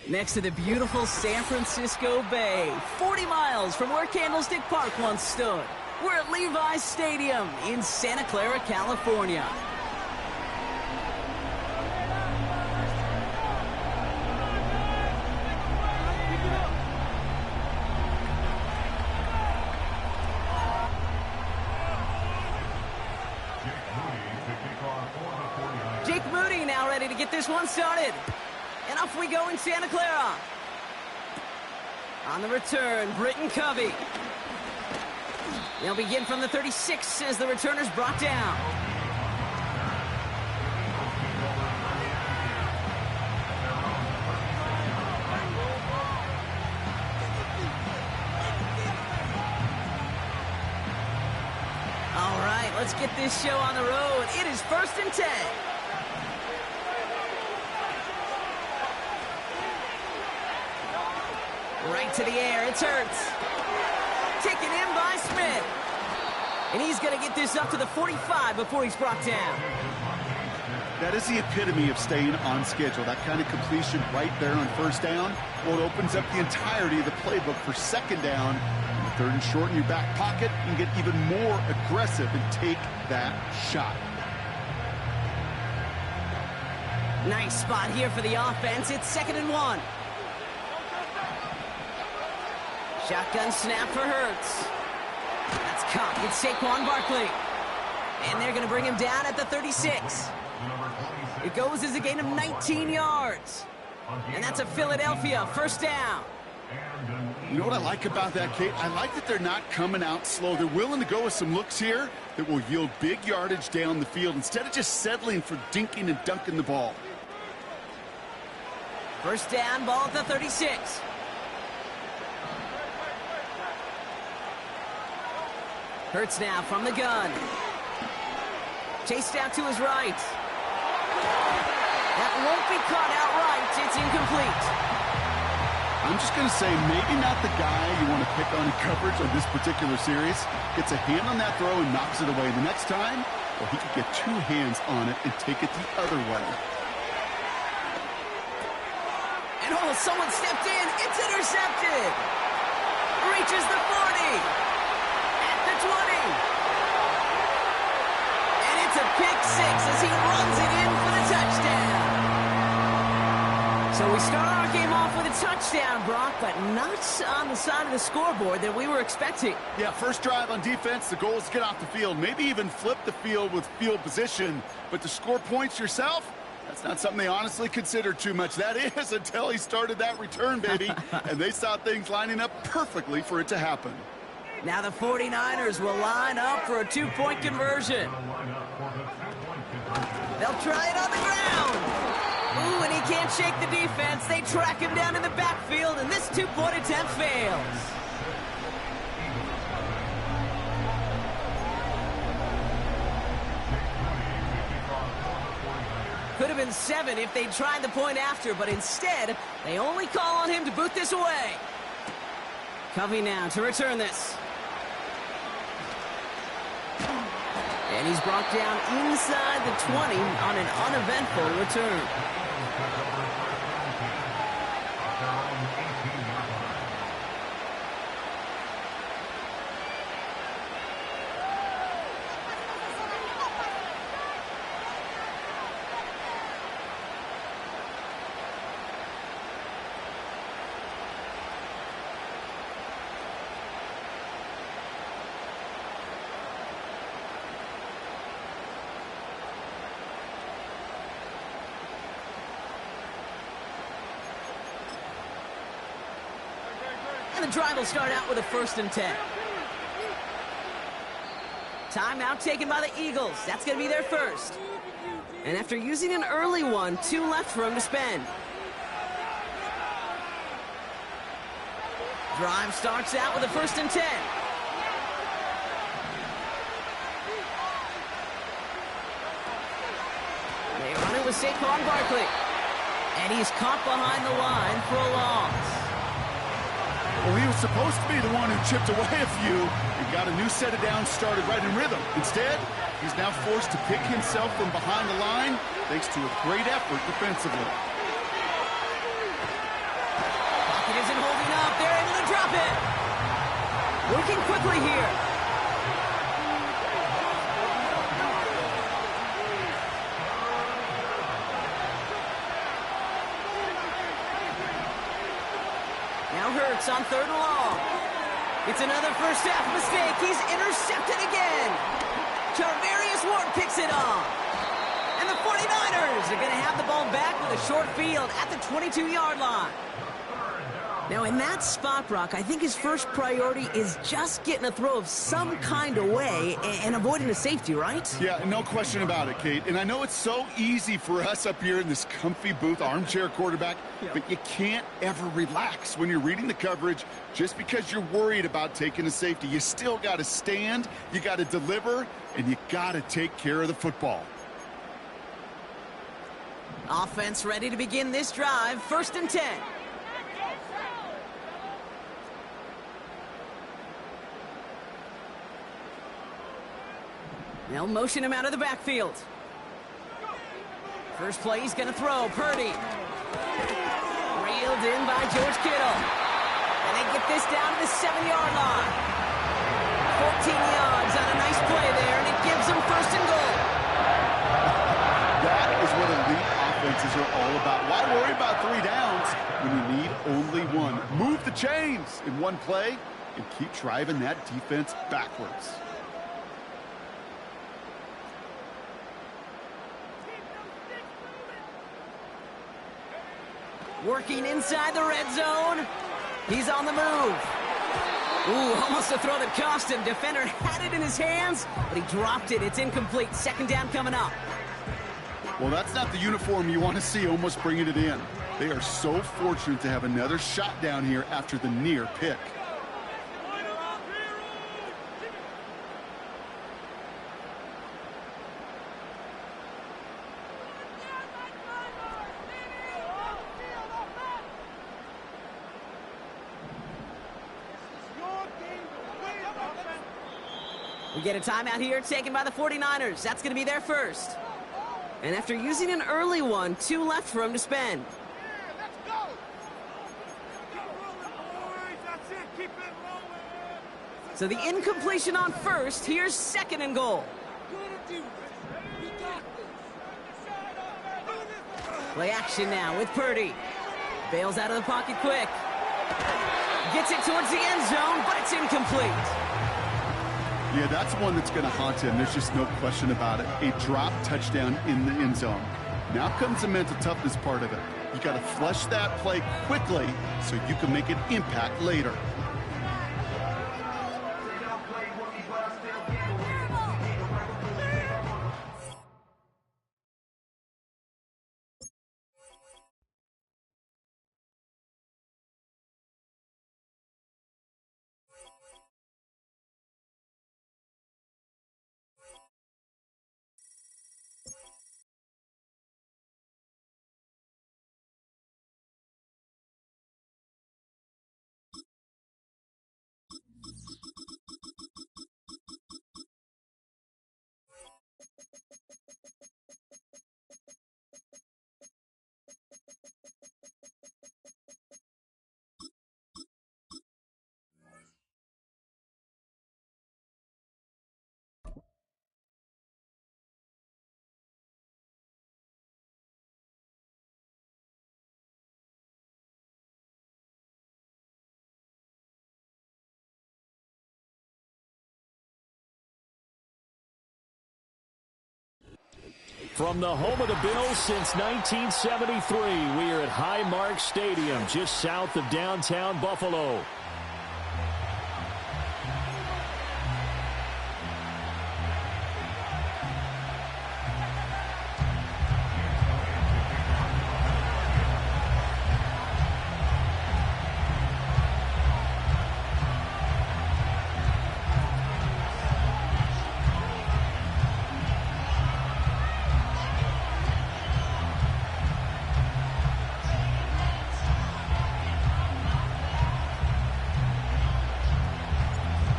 Next to the beautiful San Francisco Bay, 40 miles from where Candlestick Park once stood. We're at Levi's Stadium in Santa Clara, California. Jake Moody now ready to get this one started. And off we go in Santa Clara. On the return, Britton Covey. They'll begin from the 36 as the returner's brought down. All right, let's get this show on the road. It is 1st and 10. Right to the air, it's Hurts. Taken in by Smith. And he's going to get this up to the 45 before he's brought down. That is the epitome of staying on schedule. That kind of completion right there on 1st down. Well, it opens up the entirety of the playbook for 2nd down. And 3rd and short in your back pocket. You can get even more aggressive and take that shot. Nice spot here for the offense. It's 2nd and 1. Shotgun snap for Hurts. That's caught. It's Saquon Barkley. And they're going to bring him down at the 36. It goes as a gain of 19 yards. And that's a Philadelphia 1st down. You know what I like about that, Kate? I like that they're not coming out slow. They're willing to go with some looks here that will yield big yardage down the field instead of just settling for dinking and dunking the ball. 1st down, ball at the 36. Hurts now from the gun. Chased out to his right. That won't be caught outright. It's incomplete. I'm just going to say maybe not the guy you want to pick on in coverage on this particular series. Gets a hand on that throw and knocks it away. The next time, well, he could get 2 hands on it and take it the other way. And oh, someone stepped in. It's intercepted. Reaches the 40. 20. And it's a pick 6 as he runs it in for the touchdown. So we start our game off with a touchdown, Brock, but not on the side of the scoreboard that we were expecting. Yeah, 1st drive on defense, the goal is to get off the field, maybe even flip the field with field position, but to score points yourself, that's not something they honestly considered too much. That is until he started that return, baby, and they saw things lining up perfectly for it to happen. Now the 49ers will line up for a 2-point conversion. They'll try it on the ground. Ooh, and he can't shake the defense. They track him down in the backfield, and this 2-point attempt fails. Could have been 7 if they'd tried the point after, but instead, they only call on him to boot this away. Covey now to return this. And he's brought down inside the 20 on an uneventful return. The drive will start out with a 1st and 10. Timeout taken by the Eagles. That's going to be their 1st. And after using an early one, 2 left for him to spend. Drive starts out with a 1st and 10. They run it with Saquon Barkley. And he's caught behind the line for a loss. Well, he was supposed to be the one who chipped away a few and got a new set of downs started right in rhythm. Instead, he's now forced to pick himself from behind the line thanks to a great effort defensively. recovery here. Now Hurts on 3rd and long. It's another first half mistake. He's intercepted again. Charvarius Ward picks it off. And the 49ers are going to have the ball back with a short field at the 22-yard line. Now, in that spot, Brock, I think his first priority is just getting a throw of some kind away and avoiding a safety, right? Yeah, no question about it, Kate. And I know it's so easy for us up here in this comfy booth, armchair quarterback, but you can't ever relax when you're reading the coverage just because you're worried about taking a safety. You still got to stand, you got to deliver, and you got to take care of the football. Offense ready to begin this drive. 1st and 10. They'll motion him out of the backfield. First play, he's going to throw. Purdy. Reeled in by George Kittle. And they get this down to the 7-yard line. 14 yards on a nice play there, and it gives them 1st and goal. That is what elite offenses are all about. Why worry about 3 downs when you need only 1? Move the chains in one play and keep driving that defense backwards. Working inside the red zone. He's on the move. Ooh, almost a throw that cost him. Defender had it in his hands, but he dropped it. It's incomplete. 2nd down coming up. Well, that's not the uniform you want to see almost bringing it in. They are so fortunate to have another shot down here after the near pick. We get a timeout here taken by the 49ers. That's going to be their first. And after using an early one, 2 left for him to spend. So the incompletion on 1st. Here's 2nd and goal. Play action now with Purdy. Bails out of the pocket quick. Gets it towards the end zone, but it's incomplete. Yeah, that's one that's going to haunt him. There's just no question about it. A drop touchdown in the end zone. Now comes the mental toughness part of it. You got to flush that play quickly so you can make an impact later. From the home of the Bills since 1973, we are at Highmark Stadium, just south of downtown Buffalo.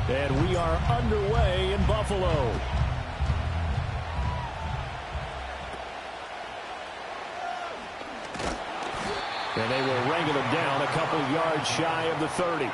And we are underway in Buffalo. And they will wrangle him down a couple yards shy of the 30.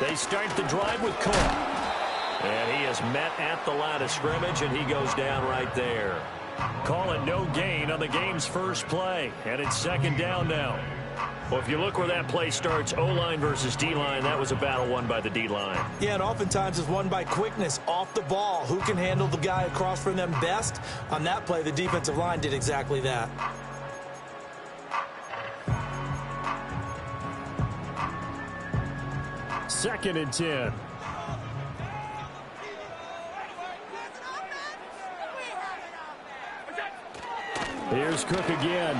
They start the drive with Cook. And he is met at the line of scrimmage, and he goes down right there. Call it no gain on the game's first play. And it's second down now. Well, if you look where that play starts, O-line versus D-line, that was a battle won by the D-line. Yeah, and oftentimes it's won by quickness off the ball. Who can handle the guy across from them best? On that play, the defensive line did exactly that. Second and 10. Here's Cook again.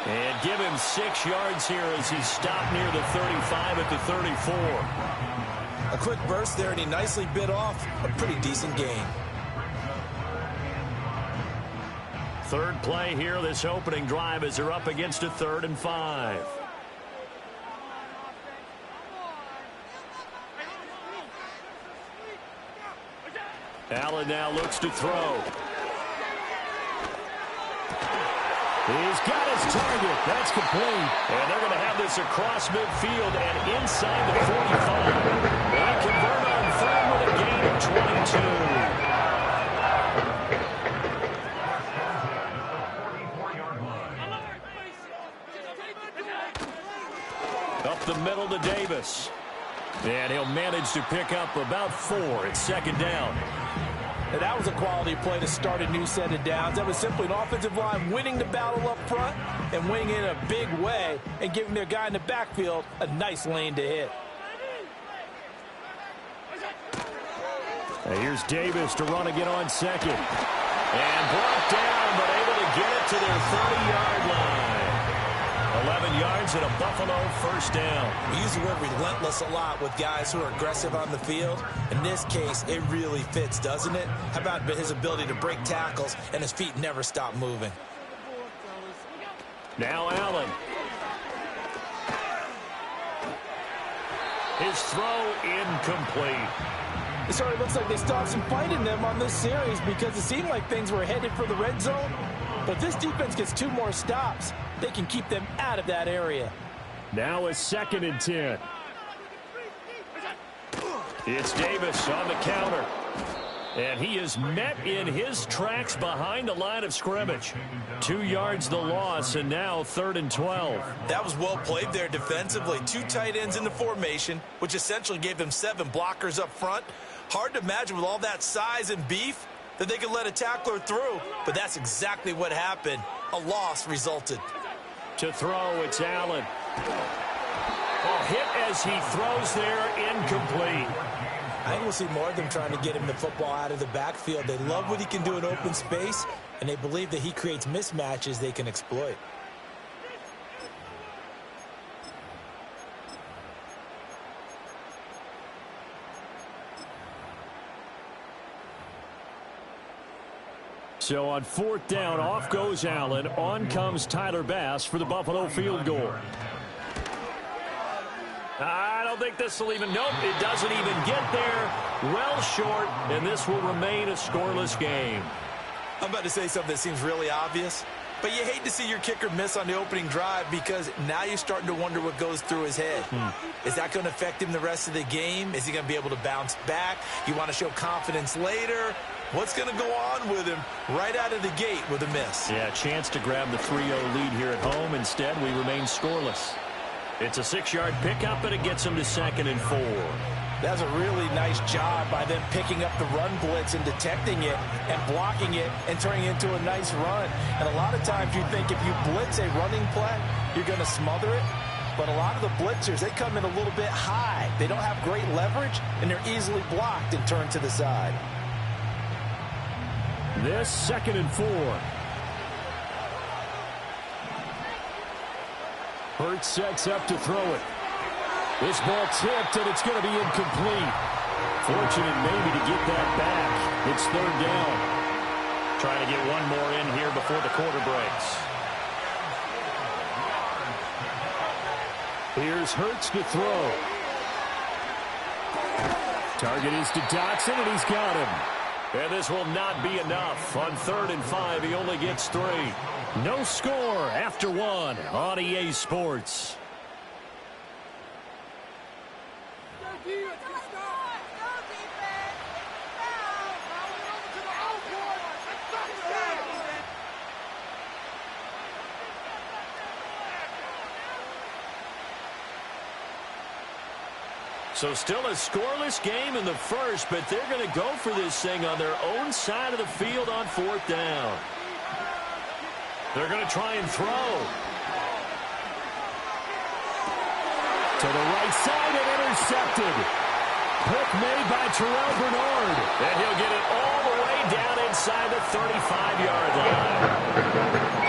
And give him 6 yards here as he stopped near the 35 at the 34. A quick burst there, and he nicely bit off a pretty decent gain. Third play here, this opening drive, as they're up against a 3rd and 5. Allen now looks to throw. He's got his target. That's complete. And they're going to have this across midfield and inside the 45. They convert on 3rd with a gain of 22. Up the middle to Davis. And he'll manage to pick up about 4 at second down. And that was a quality play to start a new set of downs. That was simply an offensive line winning the battle up front and winning it in a big way and giving their guy in the backfield a nice lane to hit. Now here's Davis to run again on second. And brought down, but able to get it to their 30-yard line. 11 yards and a Buffalo first down. We use the word relentless a lot with guys who are aggressive on the field. In this case, it really fits, doesn't it? How about his ability to break tackles and his feet never stop moving? Now Allen. His throw incomplete. It sort of looks like they stopped some fight in them on this series because it seemed like things were headed for the red zone. But if this defense gets 2 more stops, they can keep them out of that area. Now a 2nd and 10. It's Davis on the counter. And he is met in his tracks behind the line of scrimmage. 2 yards the loss, and now 3rd and 12. That was well played there defensively. 2 tight ends in the formation, which essentially gave them 7 blockers up front. Hard to imagine with all that size and beef that they could let a tackler through, but that's exactly what happened. A loss resulted. To throw, it's Allen. Oh, hit as he throws there, incomplete. I think we'll see more of them trying to get him the football out of the backfield. They love what he can do in open space, and they believe that he creates mismatches they can exploit. So on 4th down, off goes Allen. On comes Tyler Bass for the Buffalo field goal. I don't think this will even, nope, it doesn't even get there. Well short, and this will remain a scoreless game. I'm about to say something that seems really obvious, but you hate to see your kicker miss on the opening drive because now you're starting to wonder what goes through his head. Is that going to affect him the rest of the game? Is he going to be able to bounce back? You want to show confidence later? What's going to go on with him right out of the gate with a miss? Yeah, a chance to grab the 3-0 lead here at home. Instead, we remain scoreless. It's a 6-yard pickup, and it gets him to 2nd and 4. That's a really nice job by them picking up the run blitz and detecting it and blocking it and turning it into a nice run. And a lot of times you think if you blitz a running play, you're going to smother it. But a lot of the blitzers, they come in a little bit high. They don't have great leverage, and they're easily blocked and turned to the side. This 2nd and 4. Hurts sets up to throw it. This ball tipped, and it's going to be incomplete. Fortunate maybe to get that back. It's 3rd down. Trying to get one more in here before the quarter breaks. Here's Hurts to throw. Target is to Dotson, and he's got him. And this will not be enough. On 3rd and 5, he only gets 3. No score after 1 on EA Sports. So still a scoreless game in the first, but they're going to go for this thing on their own side of the field on 4th down. They're going to try and throw. To the right side and intercepted. Pick made by Terrell Bernard. And he'll get it all the way down inside the 35-yard line.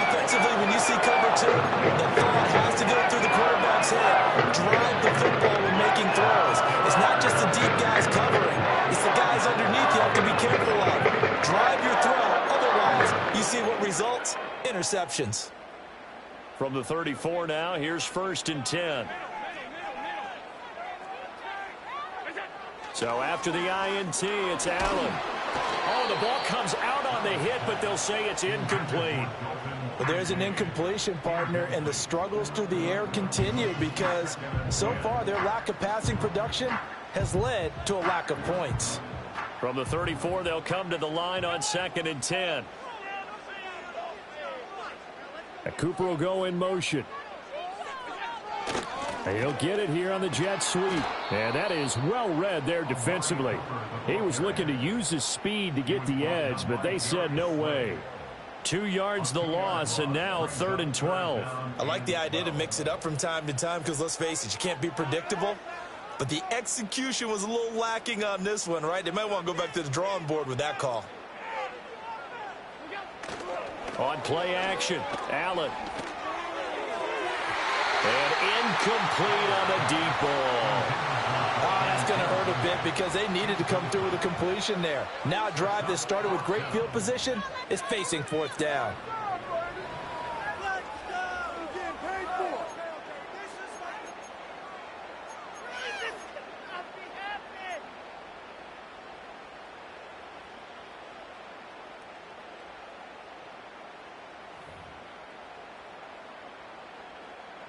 Offensively, when you see cover 2, the thought has to go through the quarterback's head. Drive the football when making throws. It's not just the deep guys covering. It's the guys underneath you have to be careful of. Drive your throw. Otherwise, you see what results? Interceptions. From the 34 now, here's 1st and 10. So after the INT, it's Allen. Oh, the ball comes out on the hit, but they'll say it's incomplete. But there's an incompletion, partner, and the struggles through the air continue because so far their lack of passing production has led to a lack of points. From the 34, they'll come to the line on 2nd and 10. Cooper will go in motion. He'll get it here on the jet sweep. And that is well read there defensively. He was looking to use his speed to get the edge, but they said no way. 2 yards the loss, and now 3rd and 12. I like the idea to mix it up from time to time because, let's face it, you can't be predictable. But the execution was a little lacking on this one, right? They might want to go back to the drawing board with that call. On play action, Allen. And incomplete on the deep ball. Oh, that's going to hurt a bit because they needed to come through with a completion there. Now a drive that started with great field position is facing 4th down.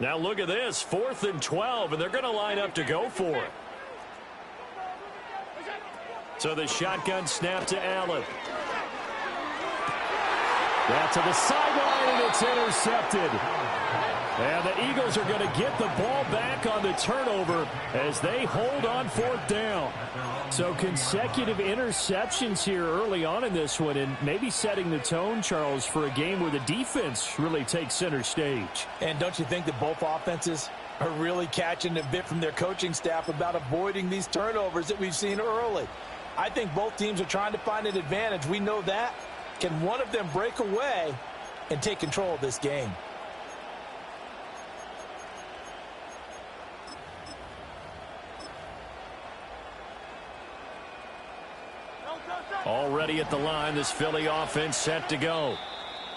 Now look at this, 4th and 12, and they're going to line up to go for it. So the shotgun snap to Allen. Now to the sideline, and it's intercepted. And the Eagles are going to get the ball back on the turnover as they hold on 4th down. So consecutive interceptions here early on in this one, and maybe setting the tone, Charles, for a game where the defense really takes center stage. And don't you think that both offenses are really catching a bit from their coaching staff about avoiding these turnovers that we've seen early? I think both teams are trying to find an advantage. We know that. Can one of them break away and take control of this game? Already at the line, this Philly offense set to go.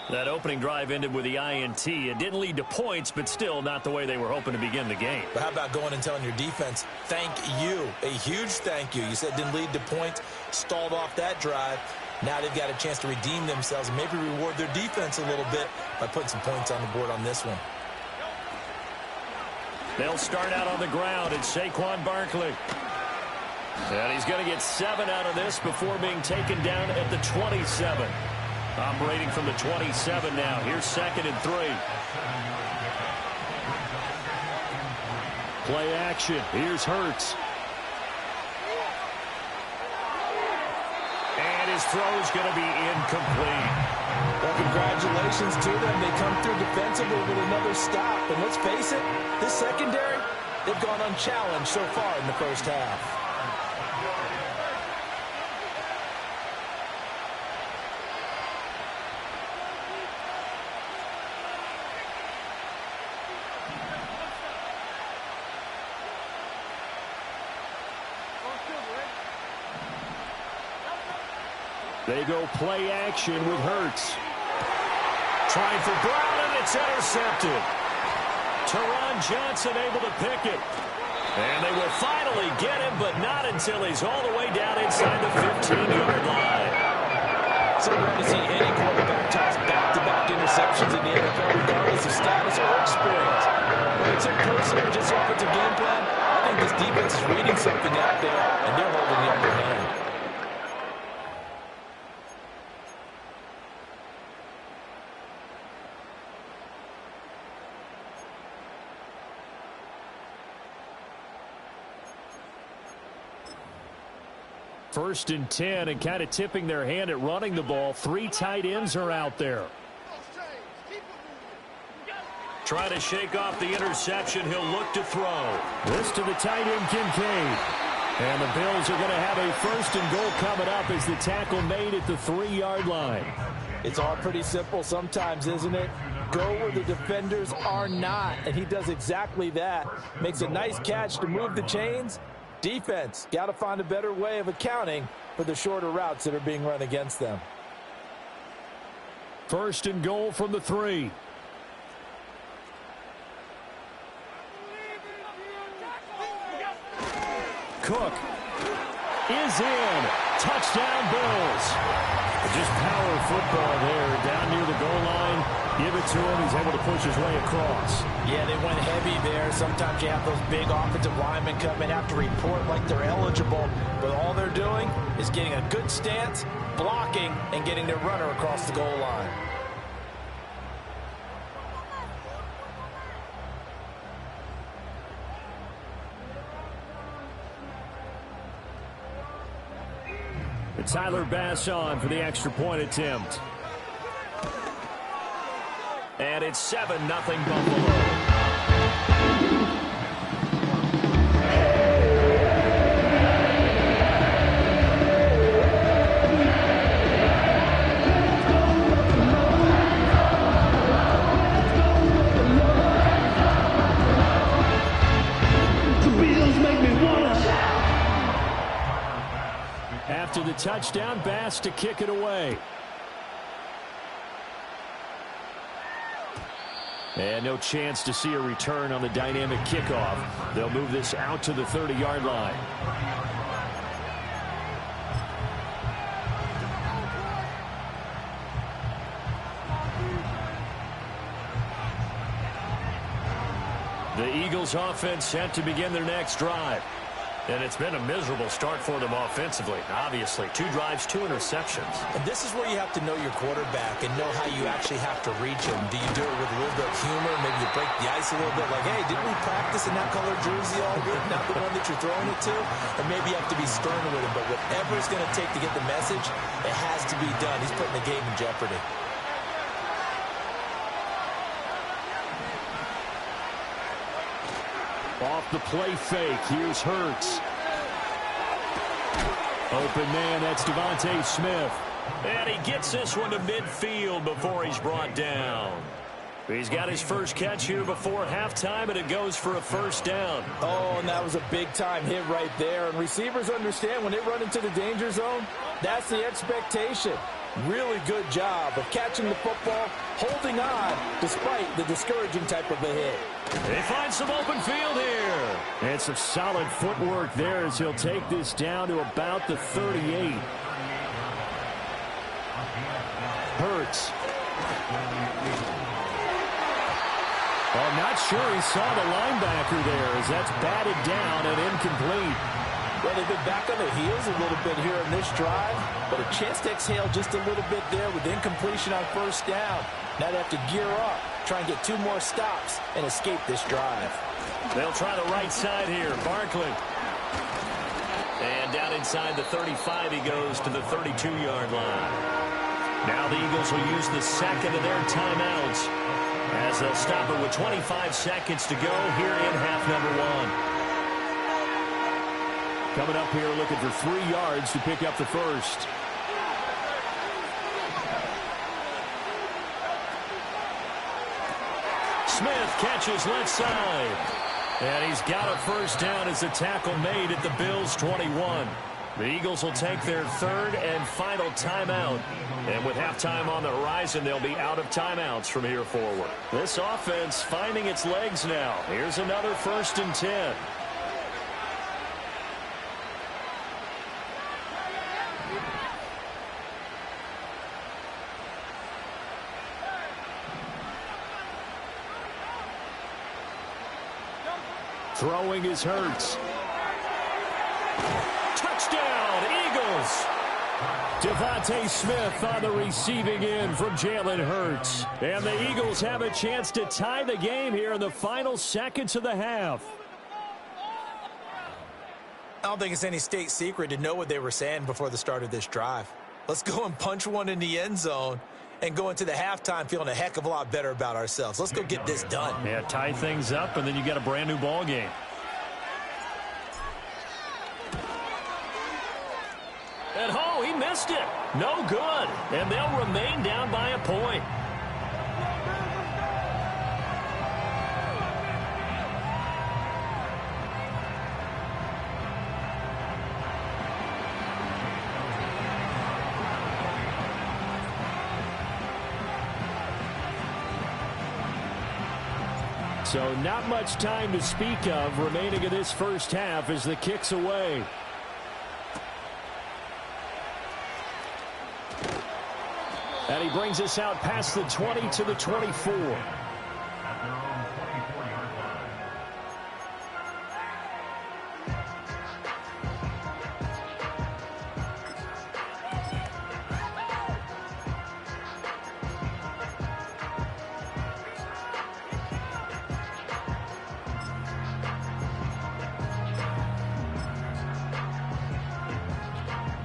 That opening drive ended with the INT. It didn't lead to points, but still not the way they were hoping to begin the game. But how about going and telling your defense, thank you, a huge thank you. You said it didn't lead to points, stalled off that drive. Now they've got a chance to redeem themselves and maybe reward their defense a little bit by putting some points on the board on this one. They'll start out on the ground, and Saquon Barkley. And he's going to get 7 out of this before being taken down at the 27. Operating from the 27 now. Here's 2nd and 3. Play action. Here's Hurts. And his throw's going to be incomplete. Well, congratulations to them. They come through defensively with another stop. And let's face it, this secondary, they've gone unchallenged so far in the first half. They go play action with Hurts. Trying for Brown, and it's intercepted. Teron Johnson able to pick it. And they will finally get him, but not until he's all the way down inside the 15-yard line. So rare to see any quarterback toss back-to-back interceptions in the NFL, regardless of status or experience. Whether it's in person or just offensive game plan, I think this defense is reading something out there, and they're holding the upper hand. 1st and 10, and kind of tipping their hand at running the ball. 3 tight ends are out there. Trying to shake off the interception. He'll look to throw. This to the tight end, Kincaid. And the Bills are going to have a 1st and goal coming up as the tackle made at the 3-yard line. It's all pretty simple sometimes, isn't it? Go where the defenders are not, and he does exactly that. Makes a nice catch to move the chains. Defense, got to find a better way of accounting for the shorter routes that are being run against them. 1st and goal from the 3. Cook is in. Touchdown, Bills. Just power football there down near the goal line. Give it to him. He's able to push his way across. Yeah, they went heavy there. Sometimes you have those big offensive linemen come in, have to report like they're eligible. But all they're doing is getting a good stance, blocking, and getting their runner across the goal line. Tyler Bass on for the extra point attempt. And it's 7-0 Buffalo. After the touchdown, Bass to kick it away. And no chance to see a return on the dynamic kickoff. They'll move this out to the 30-yard line. The Eagles offense set to begin their next drive. And it's been a miserable start for them offensively. Obviously, 2 drives, 2 interceptions. And this is where you have to know your quarterback and know how you actually have to reach him. Do you do it with a little bit of humor? Maybe you break the ice a little bit like, hey, didn't we practice in that color jersey all week? Not the one that you're throwing it to? Or maybe you have to be stern with him. But whatever it's going to take to get the message, it has to be done. He's putting the game in jeopardy. Off the play fake, here's Hurts. Open man, that's Devontae Smith. And he gets this one to midfield before he's brought down. He's got his first catch here before halftime, and it goes for a 1st down. Oh, and that was a big-time hit right there. And receivers understand when they run into the danger zone, that's the expectation. Really good job of catching the football, holding on, despite the discouraging type of a hit. They find some open field here. And some solid footwork there as he'll take this down to about the 38. Hurts. Well, not sure he saw the linebacker there as that's batted down and incomplete. Well, they've been back on their heels a little bit here in this drive, but a chance to exhale just a little bit there with incompletion on 1st down. Now they have to gear up, try and get 2 more stops and escape this drive. They'll try the right side here. Barkley. And down inside the 35, he goes to the 32-yard line. Now the Eagles will use the 2nd of their timeouts as they'll stop it with 25 seconds to go here in half number 1. Coming up here looking for 3 yards to pick up the 1st. Smith catches left side. And he's got a 1st down as the tackle made at the Bills' 21. The Eagles will take their 3rd and final timeout. And with halftime on the horizon, they'll be out of timeouts from here forward. This offense finding its legs now. Here's another 1st and 10. Throwing is Hurts. Touchdown, Eagles! Devontae Smith on the receiving end from Jalen Hurts. And the Eagles have a chance to tie the game here in the final seconds of the half. don't think it's any state secret to know what they were saying before the start of this drive. Let's go and punch one in the end zone and go into the halftime feeling a heck of a lot better about ourselves. Let's go get this done. Yeah, tie things up, and then you got a brand new ball game. And oh, he missed it. No good. And they'll remain down by a point. So not much time to speak of remaining in this first half as the kick's away. And he brings us out past the 20 to the 24.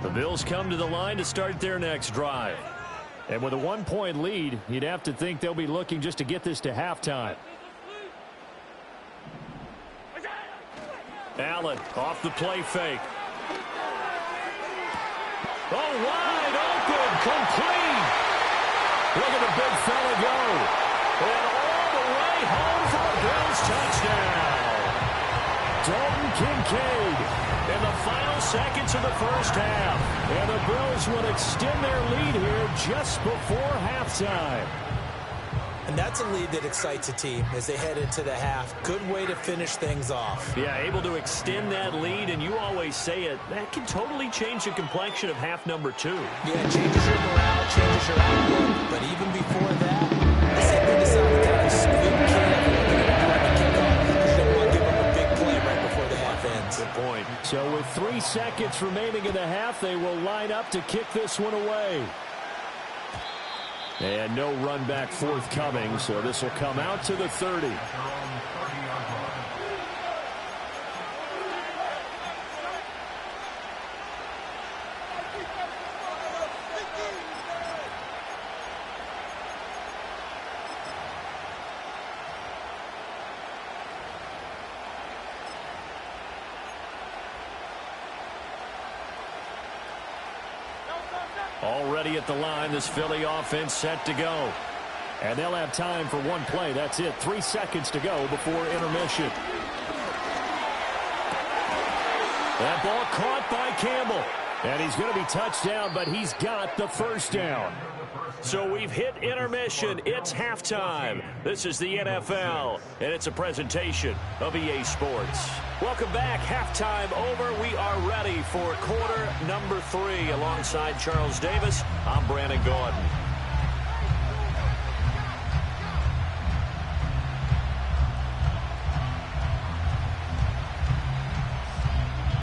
The Bills come to the line to start their next drive. And with a one-point lead, you'd have to think they'll be looking just to get this to halftime. Allen off the play fake. Oh, wide open, complete. Look at the big fella go. And all the way home for a Bills touchdown. Dalton Kincaid in the final seconds of the first half. And the Bills will extend their lead here just before halftime. And that's a lead that excites a team as they head into the half. Good way to finish things off. Yeah, able to extend that lead, and you always say it, that can totally change the complexion of half number 2. Yeah, it changes your morale, changes your outlook. But even before that, I think they decide to kind of squeak Cam what they're going to do on the kickoff. Because they want to give them a big play right before the half ends. Good point. So with 3 seconds remaining in the half, they will line up to kick this one away. And no run back forthcoming, so this will come out to the 30. Already at the line, this Philly offense set to go. And they'll have time for one play. That's it. 3 seconds to go before intermission. That ball caught by Campbell. And he's going to be touched down, but he's got the first down. So we've hit intermission. It's halftime. This is the NFL, and it's a presentation of EA Sports. Welcome back. Halftime over. We are ready for quarter number 3. Alongside Charles Davis, I'm Brandon Gaudin.